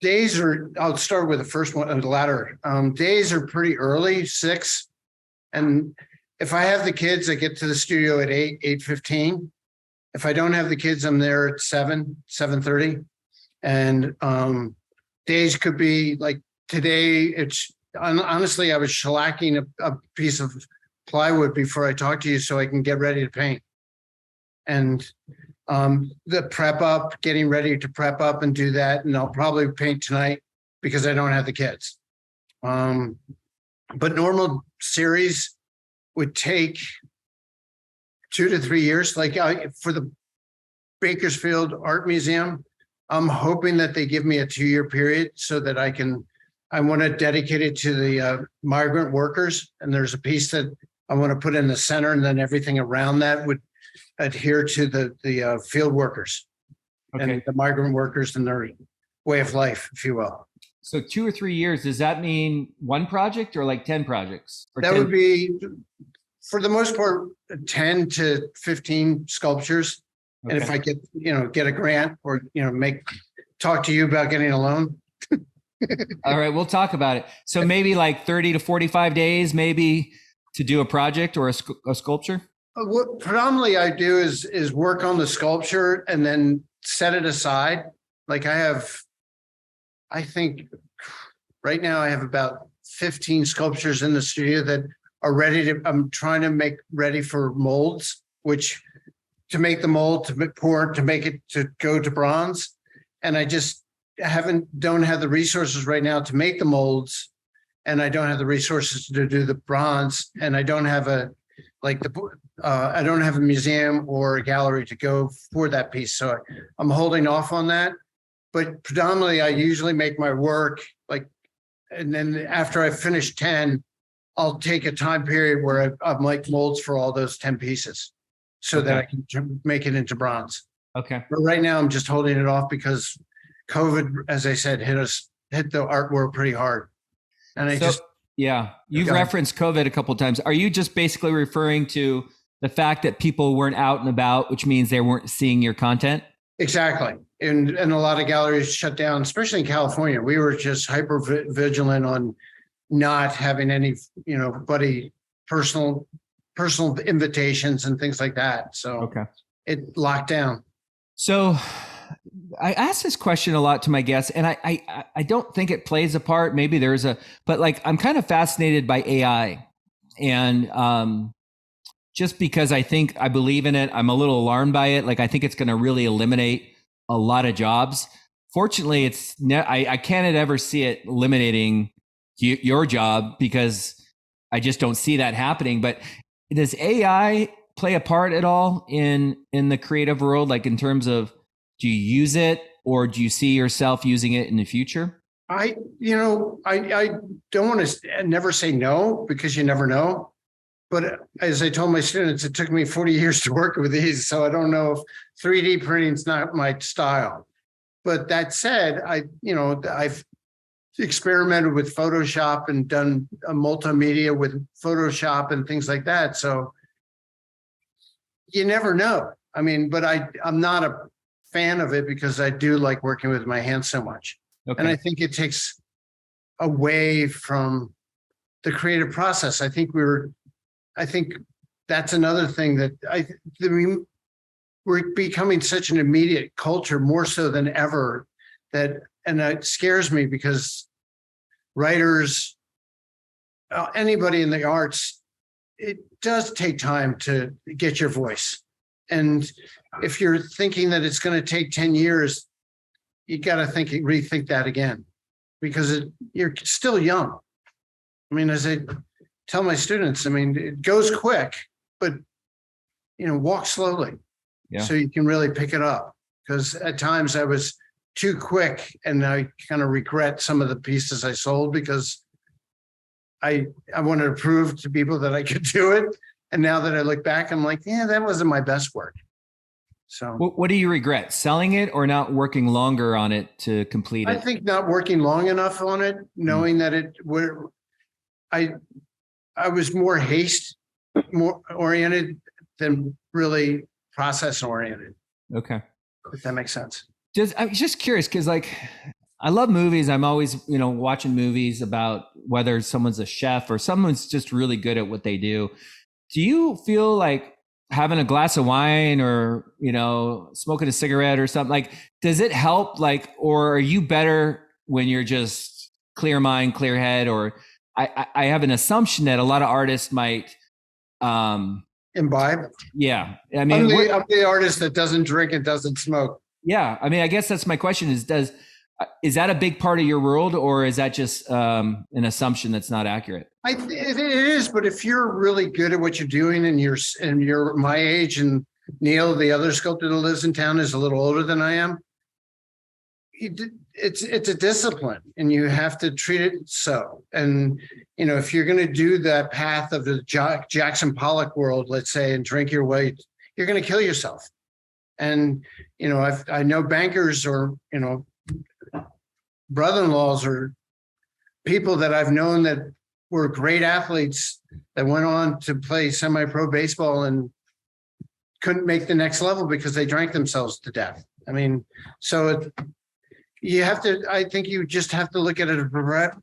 [SPEAKER 3] Days I'll start with the first one, the latter. Days are pretty early, 6. And if I have the kids, I get to the studio at 8:15. If I don't have the kids, I'm there at 7:30. And days could be like today. Honestly, I was shellacking a piece of plywood before I talk to you so I can get ready to paint. And the getting ready to prep up and do that. And I'll probably paint tonight because I don't have the kids. But normal series would take 2 to 3 years. Like for the Bakersfield Art Museum, I'm hoping that they give me a 2-year period so that I want to dedicate it to the migrant workers. And there's a piece that I want to put in the center, and then everything around that would adhere to the field workers and the migrant workers and their way of life, if you will.
[SPEAKER 2] So 2 or 3 years, does that mean one project or like 10 projects? Or
[SPEAKER 3] That
[SPEAKER 2] 10?
[SPEAKER 3] would be, for the most part, 10 to 15 sculptures.
[SPEAKER 2] Okay.
[SPEAKER 3] And if I get a grant or, talk to you about getting a loan.
[SPEAKER 2] All right, we'll talk about it. So maybe like 30 to 45 days, maybe to do a project or a sculpture?
[SPEAKER 3] What predominantly I do is work on the sculpture and then set it aside. Like I think right now I have about 15 sculptures in the studio that are I'm trying to make ready for molds, which to make the mold, to pour, to make it to go to bronze. And I just don't have the resources right now to make the molds. And I don't have the resources to do the bronze. And I don't have I don't have a museum or a gallery to go for that piece. So I'm holding off on that. But predominantly, I usually make my work and then after I finish 10, I'll take a time period where I make molds for all those 10 pieces so that I can make it into bronze.
[SPEAKER 2] Okay.
[SPEAKER 3] But right now, I'm just holding it off because COVID, as I said, hit the art world pretty hard. And
[SPEAKER 2] you've referenced COVID a couple of times. Are you just basically referring to the fact that people weren't out and about, which means they weren't seeing your content?
[SPEAKER 3] Exactly. And a lot of galleries shut down, especially in California. We were just hyper vigilant on not having any, personal invitations and things like that. So it locked down.
[SPEAKER 2] So I ask this question a lot to my guests, and I don't think it plays a part. Maybe but I'm kind of fascinated by AI, and just because I believe in it, I'm a little alarmed by it. I think it's going to really eliminate a lot of jobs. Fortunately, I can't ever see it eliminating your job because I just don't see that happening. But does AI play a part at all in the creative world? In terms of, do you use it or do you see yourself using it in the future?
[SPEAKER 3] I don't want to never say no because you never know. But as I told my students, it took me 40 years to work with these. So I don't know if 3D printing is not my style. But that said, I've experimented with Photoshop and done a multimedia with Photoshop and things like that. So you never know. I mean, but I'm not a fan of it because I do like working with my hands so much. Okay. And I think it takes away from the creative process. I think that's another thing that we're becoming such an immediate culture, more so than ever, and it scares me because writers, anybody in the arts, it does take time to get your voice. And if you're thinking that it's going to take 10 years, you got to rethink that again, because you're still young. I mean, as I tell my students, it goes quick, but walk slowly so you can really pick it up. Because at times I was too quick, and I kind of regret some of the pieces I sold because I wanted to prove to people that I could do it. And now that I look back, I'm like, yeah, that wasn't my best work. So
[SPEAKER 2] what do you regret? Selling it or not working longer on it to complete it?
[SPEAKER 3] I think not working long enough on it, knowing that I was more more oriented than really process oriented.
[SPEAKER 2] Okay.
[SPEAKER 3] If that makes sense.
[SPEAKER 2] I'm just curious because I love movies. I'm always, watching movies about whether someone's a chef or someone's just really good at what they do. Do you feel like having a glass of wine or, smoking a cigarette or something, does it help? Or are you better when you're just clear mind, clear head? Or I have an assumption that a lot of artists might
[SPEAKER 3] imbibe.
[SPEAKER 2] Yeah.
[SPEAKER 3] I'm the artist that doesn't drink and doesn't smoke.
[SPEAKER 2] Yeah. I guess that's my question is that a big part of your world, or is that just an assumption that's not accurate?
[SPEAKER 3] It is, but if you're really good at what you're doing and you're my age, and Neil, the other sculptor that lives in town, is a little older than I am, it's a discipline, and you have to treat it so. And if you're going to do that path of the Jackson Pollock world, let's say, and drink your way, you're going to kill yourself. And I know bankers or brother-in-laws or people that I've known that were great athletes that went on to play semi-pro baseball and couldn't make the next level because they drank themselves to death. I mean, so I think you just have to look at it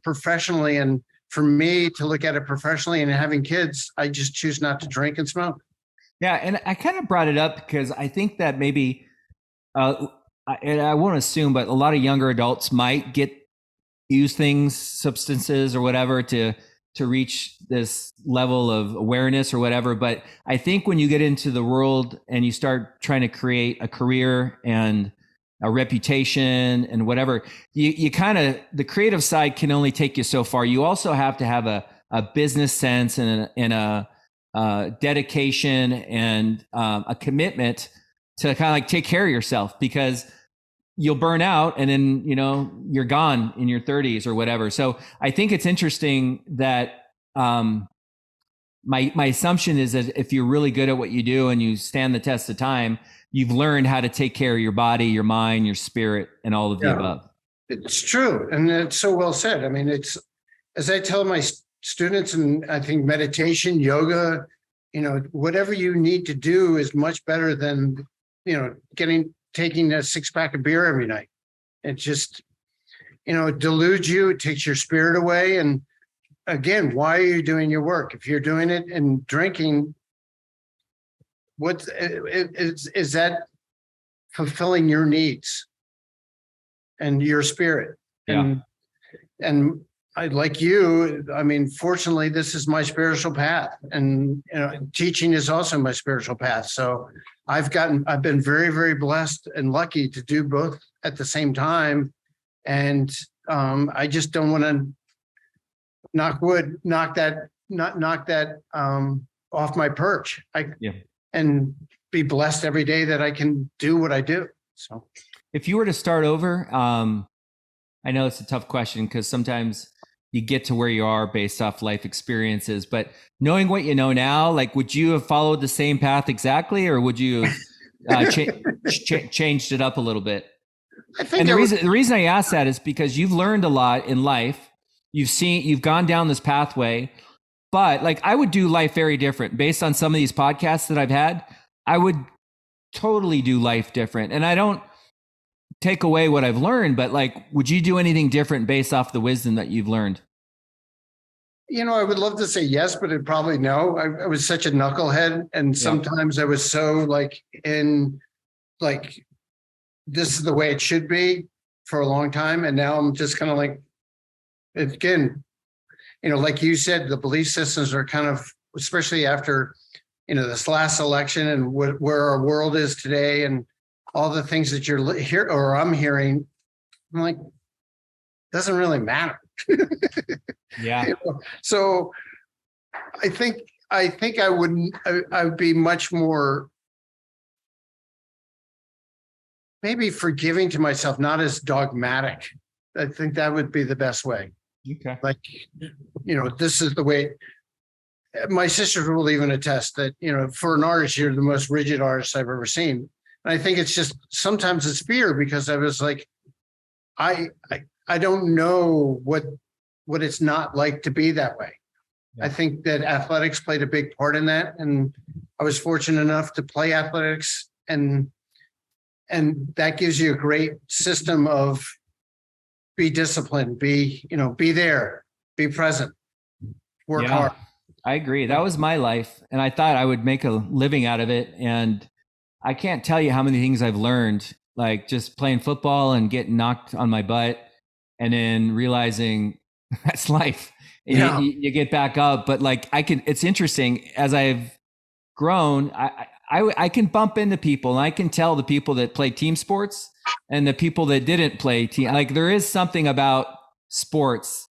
[SPEAKER 3] professionally. And for me to look at it professionally and having kids, I just choose not to drink and smoke.
[SPEAKER 2] Yeah. And I kind of brought it up because I think that maybe, and I won't assume, but a lot of younger adults might use things, substances or whatever to reach this level of awareness or whatever. But I think when you get into the world and you start trying to create a career and a reputation and whatever, you kind of, the creative side can only take you so far. You also have to have a business sense and a dedication and a commitment to kind of like take care of yourself, because you'll burn out and then, you're gone in your 30s or whatever. So I think it's interesting that my assumption is that if you're really good at what you do and you stand the test of time, you've learned how to take care of your body, your mind, your spirit, and all of the above.
[SPEAKER 3] It's true. And it's so well said. I mean, it's, as I tell my students, and I think meditation, yoga, whatever you need to do is much better than, taking a 6-pack of beer every night. It just, it deludes you. It takes your spirit away. And again, why are you doing your work? If you're doing it and drinking, what is that fulfilling your needs and your spirit?
[SPEAKER 2] Yeah.
[SPEAKER 3] And I, like you, I mean, fortunately, this is my spiritual path, and teaching is also my spiritual path. So I've been very, very blessed and lucky to do both at the same time. And I just don't want to knock that off my perch. And be blessed every day that I can do what I do. So
[SPEAKER 2] if you were to start over, I know it's a tough question because sometimes you get to where you are based off life experiences, but knowing what you know now, like, would you have followed the same path exactly, or would you have changed it up a little bit?
[SPEAKER 3] I think
[SPEAKER 2] and the reason I ask that is because you've learned a lot in life. You've gone down this pathway, but like, I would do life very different based on some of these podcasts that I've had. I would totally do life different. And I don't take away what I've learned, but like, would you do anything different based off the wisdom that you've learned?
[SPEAKER 3] I would love to say yes, but it'd probably no. I was such a knucklehead, and sometimes I was so this is the way it should be for a long time. And now I'm just kind of like, again, like you said, the belief systems are kind of, especially after, this last election and where our world is today and all the things that you're here or I'm hearing, I'm like, doesn't really matter.
[SPEAKER 2] Yeah.
[SPEAKER 3] So I think I would be much more maybe forgiving to myself, not as dogmatic. I think that would be the best way.
[SPEAKER 2] Okay.
[SPEAKER 3] Like, this is the way. My sisters will even attest that, for an artist, you're the most rigid artist I've ever seen. And I think it's just, sometimes it's fear, because I was like, I don't know what it's not like to be that way. Yeah. I think that athletics played a big part in that. And I was fortunate enough to play athletics, and that gives you a great system of be disciplined, be there, be present, work hard.
[SPEAKER 2] I agree. That was my life, and I thought I would make a living out of it. And I can't tell you how many things I've learned, like just playing football and getting knocked on my butt and then realizing that's life. Yeah. You get back up, but like it's interesting as I've grown, I can bump into people, and I can tell the people that play team sports and the people that didn't play team. Like, there is something about sports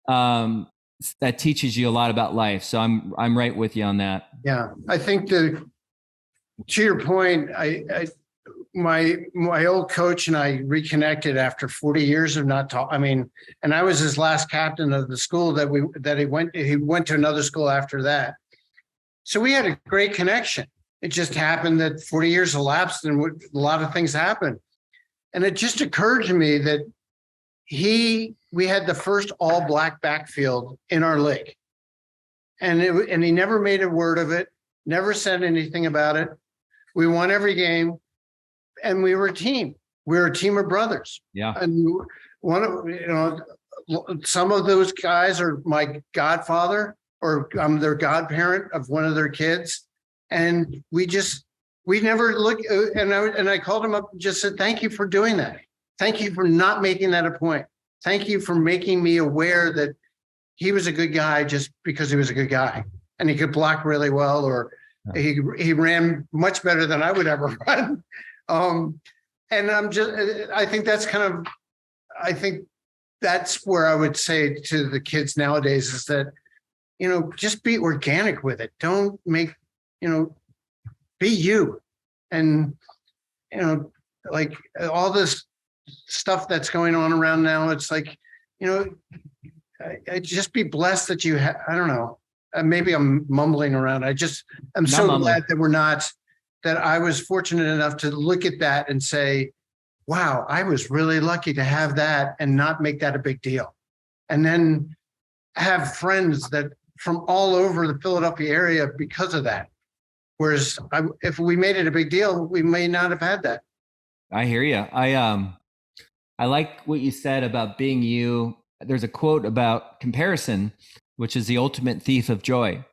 [SPEAKER 2] that teaches you a lot about life. So I'm right with you on that.
[SPEAKER 3] Yeah, I think to your point, my old coach and I reconnected after 40 years of not talk. I mean, and I was his last captain of the school he went to another school after that. So we had a great connection. It just happened that 40 years elapsed and a lot of things happened. And it just occurred to me that we had the first all black backfield in our league. And he never made a word of it, never said anything about it. We won every game and we were a team. We were a team of brothers.
[SPEAKER 2] Yeah.
[SPEAKER 3] And some of those guys are my godfather, or I'm their godparent of one of their kids. And we never looked, and I called him up and just said, thank you for doing that. Thank you for not making that a point. Thank you for making me aware that he was a good guy just because he was a good guy and he could block really well, or he ran much better than I would ever run. And I think that's where I would say to the kids nowadays is that, just be organic with it. Don't make, be you. And, like all this stuff that's going on around now, it's like, I just be blessed that you have, I don't know, maybe I'm mumbling around. I'm so glad that that I was fortunate enough to look at that and say, wow, I was really lucky to have that and not make that a big deal. And then have friends that from all over the Philadelphia area because of that. Whereas if we made it a big deal, we may not have had that.
[SPEAKER 2] I hear you. I like what you said about being you. There's a quote about comparison, which is the ultimate thief of joy.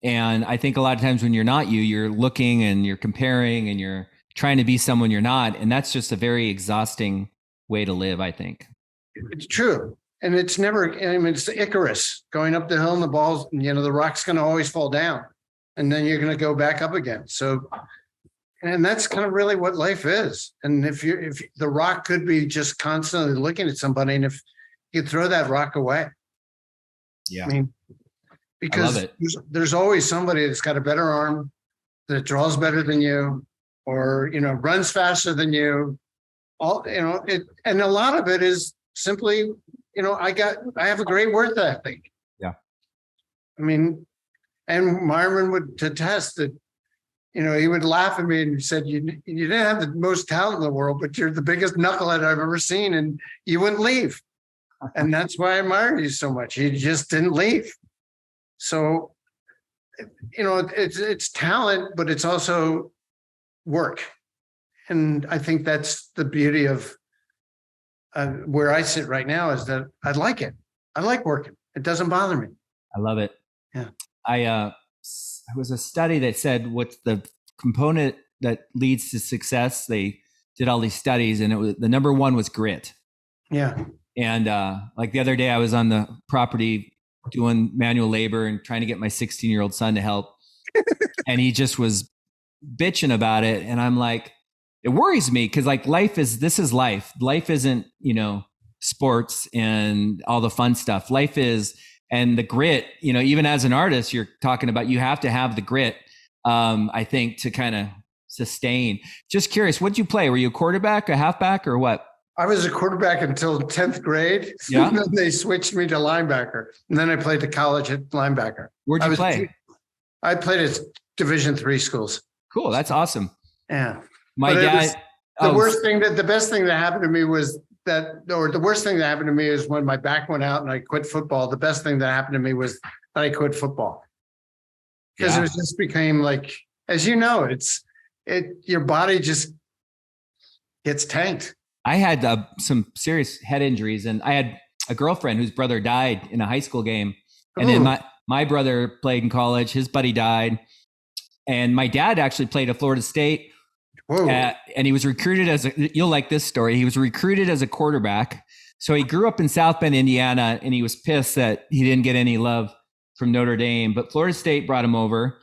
[SPEAKER 2] And I think a lot of times when you're not you, you're looking and you're comparing and you're trying to be someone you're not. And that's just a very exhausting way to live, I think.
[SPEAKER 3] It's true. And it's never, it's Icarus going up the hill and the balls, the rock's going to always fall down and then you're going to go back up again. So, and that's kind of really what life is. And if the rock could be just constantly looking at somebody, and if you throw that rock away.
[SPEAKER 2] Yeah.
[SPEAKER 3] I mean, because there's always somebody that's got a better arm, that draws better than you, or, runs faster than you. And a lot of it is simply, I have a great work ethic.
[SPEAKER 2] Yeah.
[SPEAKER 3] I mean, and Myron would attest that, he would laugh at me and he said, you didn't have the most talent in the world, but you're the biggest knucklehead I've ever seen, and you wouldn't leave. And that's why I admire you so much. You just didn't leave. So, it's talent, but it's also work. And I think that's the beauty of where I sit right now, is that I like it. I like working. It doesn't bother me.
[SPEAKER 2] I love it.
[SPEAKER 3] Yeah.
[SPEAKER 2] It was a study that said what's the component that leads to success. They did all these studies, and it was the number one was grit.
[SPEAKER 3] Yeah.
[SPEAKER 2] And like the other day, I was on the property doing manual labor and trying to get my 16-year-old son to help. And he just was bitching about it. And I'm like, it worries me because like this is life. Life isn't, sports and all the fun stuff. Life is, and the grit, even as an artist, you're talking about, you have to have the grit, I think, to kind of sustain. Just curious, what'd you play? Were you a quarterback, a halfback, or what?
[SPEAKER 3] I was a quarterback until 10th grade.
[SPEAKER 2] Yeah.
[SPEAKER 3] And then they switched me to linebacker. And then I played to college at linebacker.
[SPEAKER 2] Where'd you play?
[SPEAKER 3] I played at Division III schools.
[SPEAKER 2] Cool. That's awesome.
[SPEAKER 3] Yeah.
[SPEAKER 2] My dad.
[SPEAKER 3] The best thing that happened to me was the worst thing that happened to me is when my back went out and I quit football. The best thing that happened to me was that I quit football. Because it just became like, as you know, your body just gets tanked.
[SPEAKER 2] I had some serious head injuries, and I had a girlfriend whose brother died in a high school game. And then my brother played in college. His buddy died. And my dad actually played at Florida State. And he was recruited you'll like this story. He was recruited as a quarterback. So he grew up in South Bend, Indiana, and he was pissed that he didn't get any love from Notre Dame. But Florida State brought him over,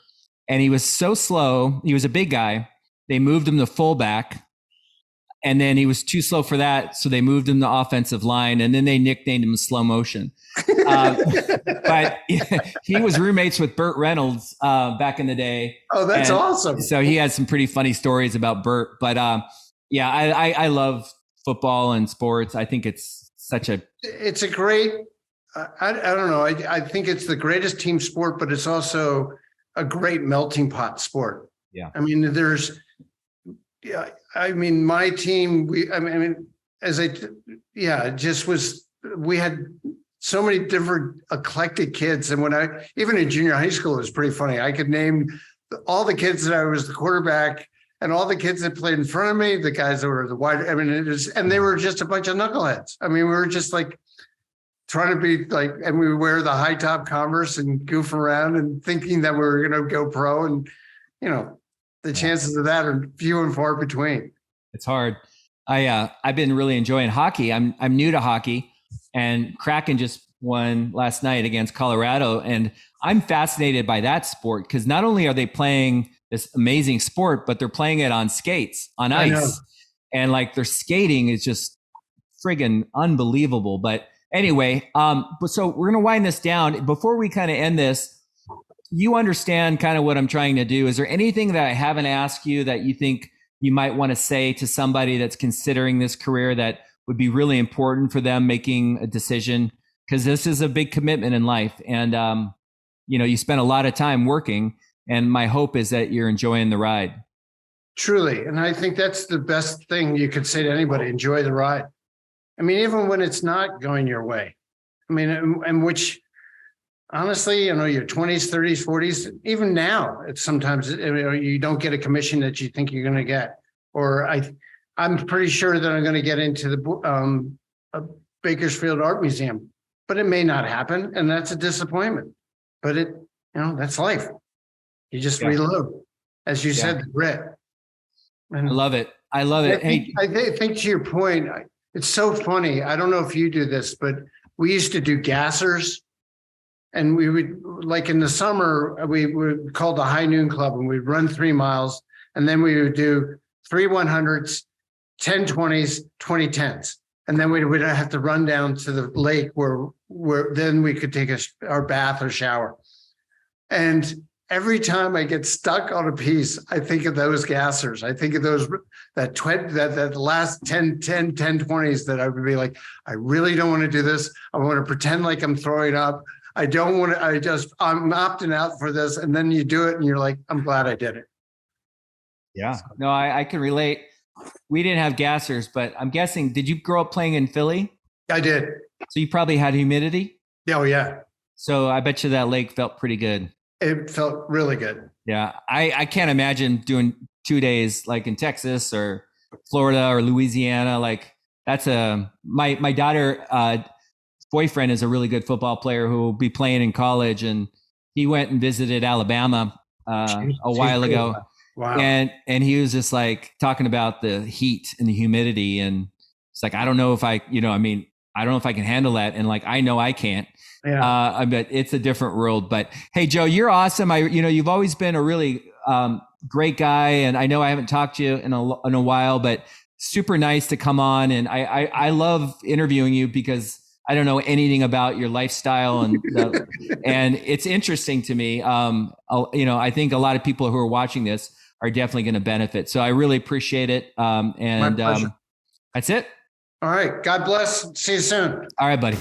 [SPEAKER 2] and he was so slow. He was a big guy. They moved him to fullback. And then he was too slow for that. So they moved him to offensive line, and then they nicknamed him Slow Motion. But he was roommates with Burt Reynolds back in the day.
[SPEAKER 3] Oh, that's awesome.
[SPEAKER 2] So he has some pretty funny stories about Burt. But yeah, I love football and sports. I think it's a great,
[SPEAKER 3] I don't know. I think it's the greatest team sport, but it's also a great melting pot sport.
[SPEAKER 2] Yeah.
[SPEAKER 3] I mean, my team, we had so many different eclectic kids. And even in junior high school, it was pretty funny. I could name all the kids that I was the quarterback and all the kids that played in front of me, the guys that were the wide, and they were just a bunch of knuckleheads. I mean, we were just like trying to be like, and we would wear the high top Converse and goof around and thinking that we were going to go pro. And, the chances of that are few and far between.
[SPEAKER 2] It's hard. I've been really enjoying hockey. I'm new to hockey, and Kraken just won last night against Colorado. And I'm fascinated by that sport because not only are they playing this amazing sport, but they're playing it on skates, on ice. And like their skating is just friggin' unbelievable. But anyway, so we're going to wind this down. Before we kind of end this, you understand kind of what I'm trying to do. Is there anything that I haven't asked you that you think you might want to say to somebody that's considering this career that would be really important for them making a decision? Because this is a big commitment in life. And, you spend a lot of time working. And my hope is that you're enjoying the ride.
[SPEAKER 3] Truly. And I think that's the best thing you could say to anybody. Enjoy the ride. I mean, even when it's not going your way. I mean, and which... honestly, your 20s, 30s, 40s, even now, it's sometimes you don't get a commission that you think you're going to get. Or I'm pretty sure that I'm going to get into the Bakersfield Art Museum, but it may not happen, and that's a disappointment. But that's life. You just reload, as you said, the grit. And
[SPEAKER 2] I love it. Hey,
[SPEAKER 3] I think to your point, it's so funny. I don't know if you do this, but we used to do gassers. And we would, like in the summer, we would call the High Noon Club, and we'd run 3 miles, and then we would do 3 100s, 10 20s, 20 10s. And then we would have to run down to the lake where then we could take our bath or shower. And every time I get stuck on a piece, I think of those gassers. I think of that last 10 20s that I would be like, I really don't want to do this. I want to pretend like I'm throwing up. I don't want to, I'm opting out for this. And then you do it and you're like, I'm glad I did it.
[SPEAKER 2] Yeah. No, I can relate. We didn't have gassers, but I'm guessing, did you grow up playing in Philly?
[SPEAKER 3] I did.
[SPEAKER 2] So you probably had humidity?
[SPEAKER 3] Oh, yeah.
[SPEAKER 2] So I bet you that lake felt pretty good.
[SPEAKER 3] It felt really good.
[SPEAKER 2] Yeah. I can't imagine doing 2 days like in Texas or Florida or Louisiana. Like that's my daughter, boyfriend is a really good football player who will be playing in college, and he went and visited Alabama a while ago.
[SPEAKER 3] Wow.
[SPEAKER 2] And he was just like talking about the heat and the humidity, and it's like, I don't know if I don't know if I can handle that, and like I know I can't. Yeah. But it's a different world. But hey, Joe, you're awesome. You've always been a really great guy, and I know I haven't talked to you in a while, but super nice to come on. And I love interviewing you because I don't know anything about your lifestyle, and and it's interesting to me. I think a lot of people who are watching this are definitely going to benefit. So I really appreciate it. And that's it.
[SPEAKER 3] All right. God bless. See you soon.
[SPEAKER 2] All right, buddy.